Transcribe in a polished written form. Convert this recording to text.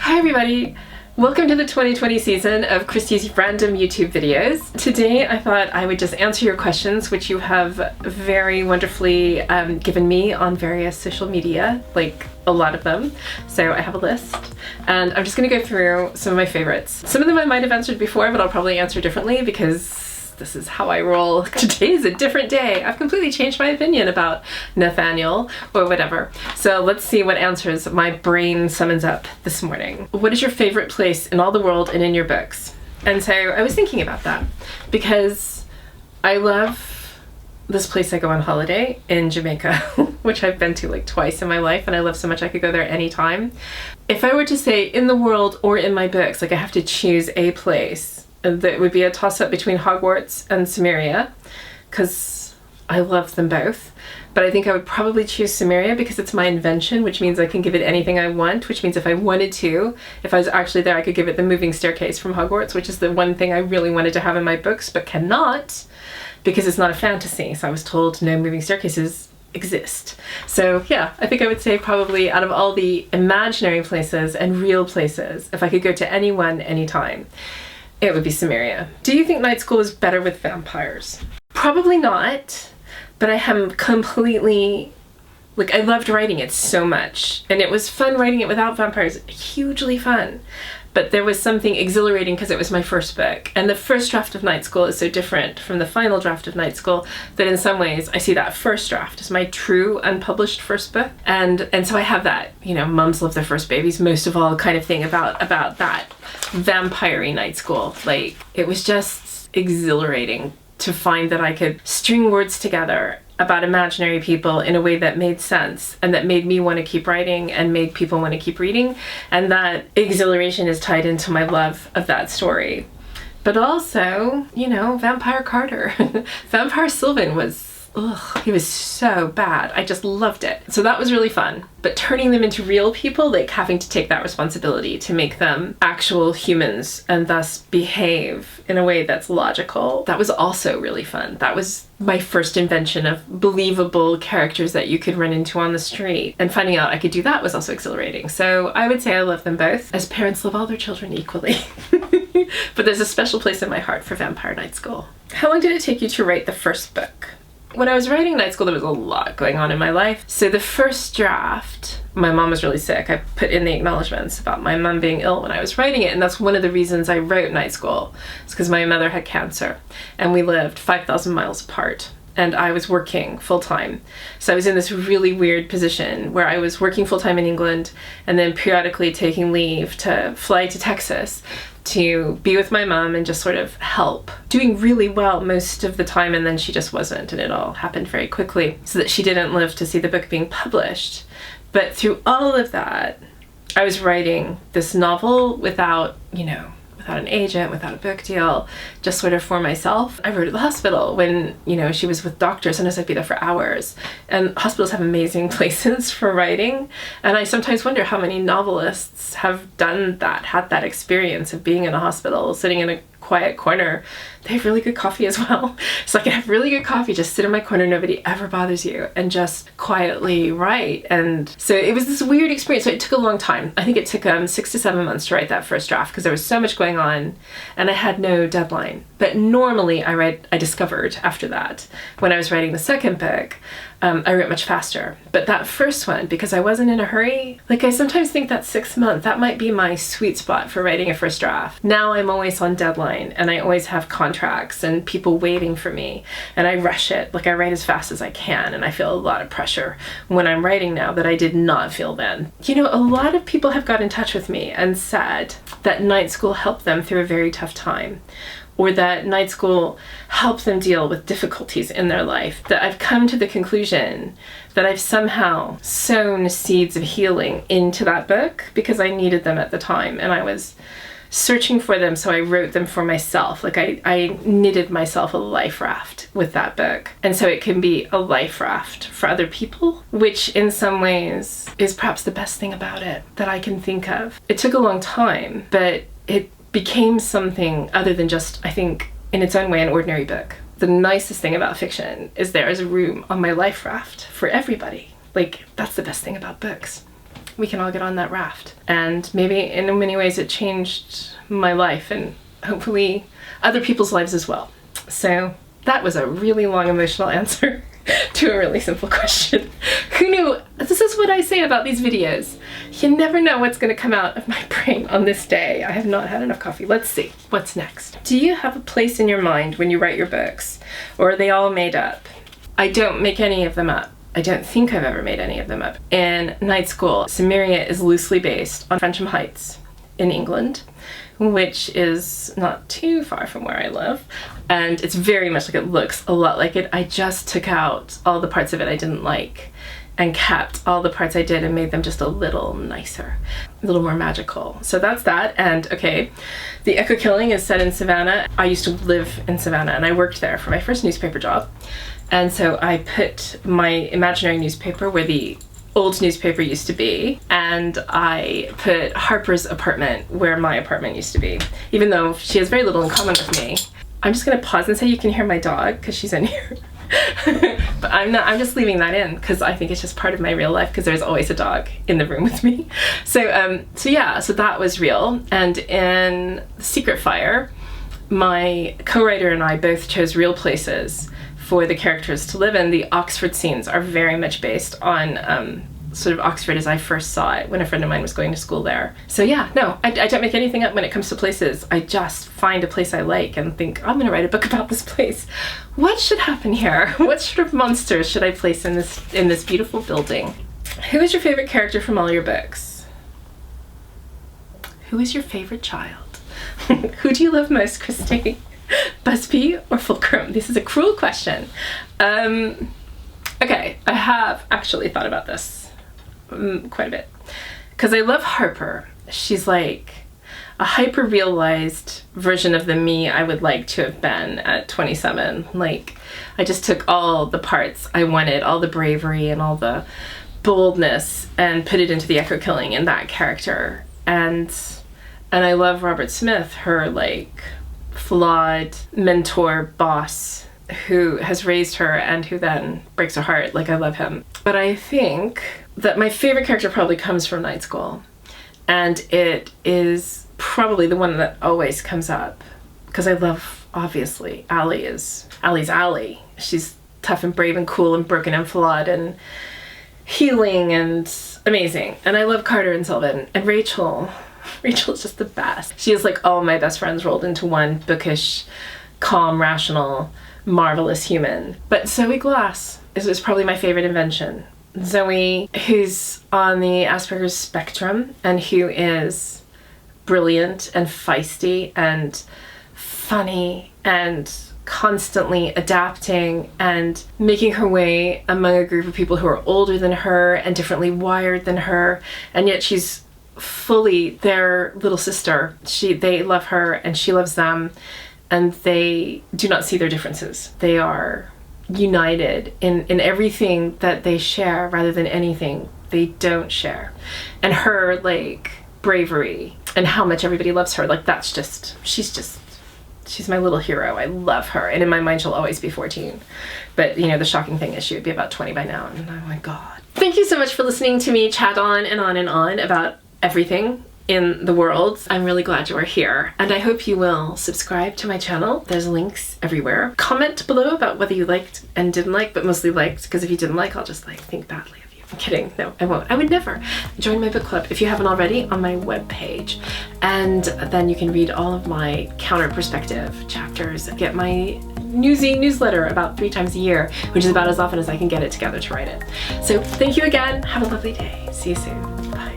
Hi everybody! Welcome to the 2020 season of Christi's random YouTube videos. Today I thought I would just answer your questions, which you have very wonderfully given me on various social media, like a lot of them. So I have a list and I'm just going to go through some of my favorites. Some of them I might have answered before, but I'll probably answer differently because this is how I roll. Today is a different day. I've completely changed my opinion about Nathaniel or whatever. So let's see what answers my brain summons up this morning. What is your favorite place in all the world and in your books? And so I was thinking about that because I love this place I go on holiday in Jamaica, which I've been to like twice in my life, and I love so much I could go there anytime. If I were to say in the world or in my books, like I have to choose a place, that would be a toss-up between Hogwarts and Samaria, because I love them both. But I think I would probably choose Samaria because it's my invention, which means I can give it anything I want, which means if I wanted to, if I was actually there, I could give it the moving staircase from Hogwarts, which is the one thing I really wanted to have in my books, but cannot because it's not a fantasy. So I was told no moving staircases exist. So yeah, I think I would say probably out of all the imaginary places and real places, if I could go to anyone, anytime, it would be Samaria. Do you think night school is better with vampires? Probably not, but I am completely, like, I loved writing it so much, and it was fun writing it without vampires, hugely fun. But there was something exhilarating because it was my first book, and the first draft of Night School is so different from the final draft of Night School that in some ways I see that first draft as my true unpublished first book, and so I have that, you know, mums love their first babies most of all kind of thing about that vampire-y Night School. Like, it was just exhilarating to find that I could string words together about imaginary people in a way that made sense and that made me want to keep writing and made people want to keep reading, and that exhilaration is tied into my love of that story. But also, you know, Vampire Carter. Vampire Sylvan was, ugh, he was so bad. I just loved it. So that was really fun. But turning them into real people, like having to take that responsibility to make them actual humans and thus behave in a way that's logical, that was also really fun. That was my first invention of believable characters that you could run into on the street. And finding out I could do that was also exhilarating. So I would say I love them both, as parents love all their children equally. But there's a special place in my heart for Vampire Night School. How long did it take you to write the first book? When I was writing Night School, there was a lot going on in my life. So the first draft, my mom was really sick. I put in the acknowledgements about my mom being ill when I was writing it, and that's one of the reasons I wrote Night School. It's because my mother had cancer, and we lived 5,000 miles apart, and I was working full-time. So I was in this really weird position where I was working full-time in England and then periodically taking leave to fly to Texas to be with my mom and just sort of help. Doing really well most of the time, and then she just wasn't, and it all happened very quickly so that she didn't live to see the book being published. But through all of that, I was writing this novel without, you know, without an agent, without a book deal, just sort of for myself. I wrote at the hospital when, you know, she was with doctors. Sometimes I'd be there for hours. And hospitals have amazing places for writing. And I sometimes wonder how many novelists have done that, had that experience of being in a hospital, sitting in a quiet corner. They have really good coffee as well. So I can have really good coffee, just sit in my corner, nobody ever bothers you, and just quietly write. And so it was this weird experience. So it took a long time. I think it took 6 to 7 months to write that first draft because there was so much going on and I had no deadline. But normally I discovered after that, when I was writing the second book, I wrote much faster. But that first one, because I wasn't in a hurry, like I sometimes think that 6 months, that might be my sweet spot for writing a first draft. Now I'm always on deadline and I always have contracts and people waiting for me, and I rush it. Like I write as fast as I can, and I feel a lot of pressure when I'm writing now that I did not feel then. You know, a lot of people have got in touch with me and said that Night School helped them through a very tough time, or that Night School helped them deal with difficulties in their life, that I've come to the conclusion that I've somehow sown seeds of healing into that book because I needed them at the time, and I was searching for them, so I wrote them for myself. Like I knitted myself a life raft with that book, and so it can be a life raft for other people, which in some ways is perhaps the best thing about it that I can think of. It took a long time, but it became something other than just, I think, in its own way, an ordinary book. The nicest thing about fiction is there is a room on my life raft for everybody. Like, that's the best thing about books. we can all get on that raft. And maybe in many ways it changed my life and hopefully other people's lives as well. So that was a really long emotional answer to a really simple question. Who knew? This is what I say about these videos. You never know what's going to come out of my brain on this day. I have not had enough coffee. Let's see. What's next? Do you have a place in your mind when you write your books? Or are they all made up? I don't make any of them up. I don't think I've ever made any of them up. In night school, Cimmeria is loosely based on Frensham Heights in England, which is not too far from where I live. And it's very much like it looks a lot like it. I just took out all the parts of it I didn't like and kept all the parts I did and made them just a little nicer, a little more magical. So that's that. And okay, The Echo Killing is set in Savannah. I used to live in Savannah and I worked there for my first newspaper job. And so I put my imaginary newspaper where the old newspaper used to be, and I put Harper's apartment where my apartment used to be, even though she has very little in common with me. I'm just gonna pause and say you can hear my dog because she's in here. But I'm just leaving that in because I think it's just part of my real life because there's always a dog in the room with me. So yeah, so that was real. And in Secret Fire, my co-writer and I both chose real places for the characters to live in. The Oxford scenes are very much based on sort of Oxford as I first saw it when a friend of mine was going to school there. So yeah, no, I don't make anything up when it comes to places. I just find a place I like and think, I'm gonna write a book about this place. What should happen here? What sort of monsters should I place in this beautiful building? Who is your favorite character from all your books? Who is your favorite child? Who do you love most, Christi? Busby or Fulcrum? This is a cruel question. Okay, I have actually thought about this quite a bit because I love Harper. She's like a hyper-realized version of the me I would like to have been at 27. Like, I just took all the parts I wanted, all the bravery and all the boldness, and put it into The Echo Killing in that character. And I love Robert Smith, her like flawed mentor boss who has raised her and who then breaks her heart. Like, I love him. But I think that my favorite character probably comes from Night School, and it is probably the one that always comes up because I love, obviously, Allie's Allie. She's tough and brave and cool and broken and flawed and healing and amazing. And I love Carter and Sylvan. And Rachel is just the best. She is like all my best friends rolled into one bookish, calm, rational, marvelous human. But Zoe Glass is probably my favorite invention. Zoe, who's on the Asperger's spectrum and who is brilliant and feisty and funny and constantly adapting and making her way among a group of people who are older than her and differently wired than her, and yet she's fully their little sister. They love her and she loves them, and they do not see their differences. They are united in everything that they share rather than anything they don't share. And her like bravery and how much everybody loves her, like that's just, she's my little hero. I love her. And in my mind, she'll always be 14. But you know, the shocking thing is she would be about 20 by now. And oh my God. Thank you so much for listening to me chat on and on and on about everything in the world. I'm really glad you are here, and I hope you will subscribe to my channel. There's links everywhere. Comment below about whether you liked and didn't like, but mostly liked, because if you didn't like, I'll just like think badly of you. I'm kidding. No, I won't. I would never. Join my book club if you haven't already on my webpage, and then you can read all of my counter perspective chapters. Get my newsletter about 3 times a year, which is about as often as I can get it together to write it. So thank you again. Have a lovely day. See you soon. Bye.